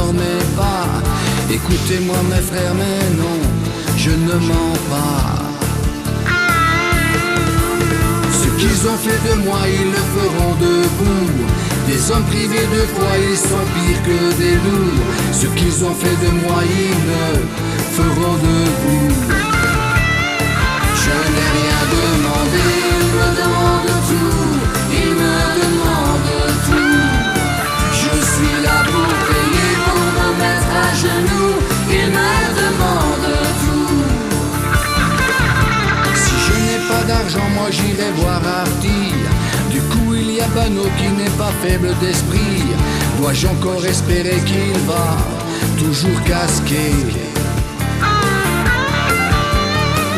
endormez pas. Écoutez-moi mes frères, mais non, je ne mens pas. Ce qu'ils ont fait de moi, ils le feront de vous. Des hommes privés de foi, ils sont pires que des loups. Ce qu'ils ont fait de moi, ils ne feront de vous. Je n'ai rien demandé, ils me demandent tout. Ils me demandent tout. Je suis là pour payer, pour me mettre à genoux. Ils me demandent tout. Si je n'ai pas d'argent, moi j'irai voir Artie. Du coup il y a Bano qui n'est pas faible d'esprit. Dois-je encore espérer qu'il va toujours casquer?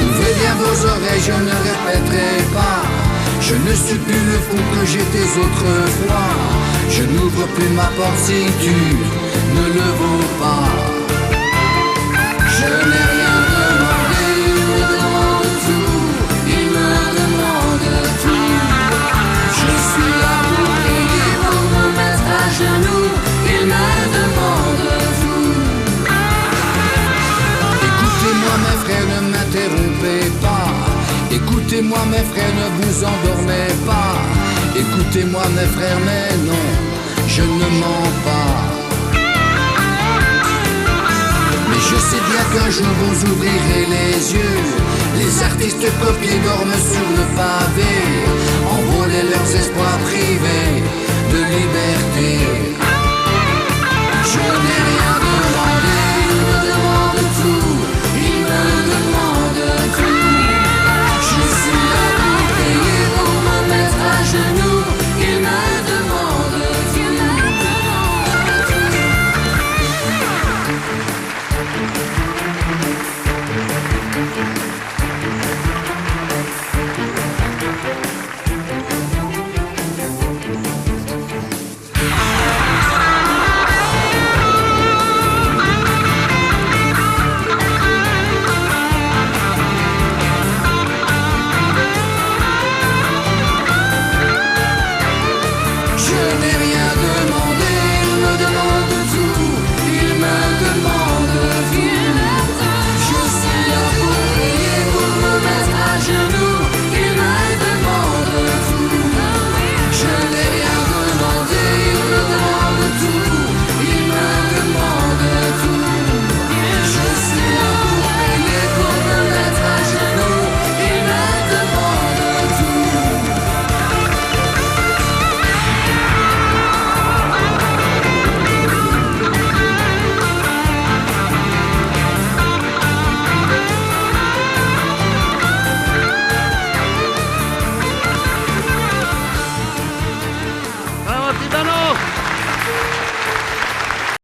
Ouvrez bien vos oreilles, je ne répéterai pas. Je ne suis plus le fou que j'étais autrefois. Je n'ouvre plus ma porte si tu ne le vaux pas. Je n'ai rien demandé, il me demande tout. Il me demande tout. Je suis là pour payer, pour me mettre à genoux. Il me demande tout. Écoutez-moi mes frères, ne m'interrompez pas. Écoutez-moi mes frères, ne vous endormez pas. Écoutez-moi mes frères, mais non, je ne mens pas. Mais je sais bien qu'un jour vous ouvrirez les yeux. Les artistes copiés dorment sur le pavé, envolez leurs espoirs privés de liberté.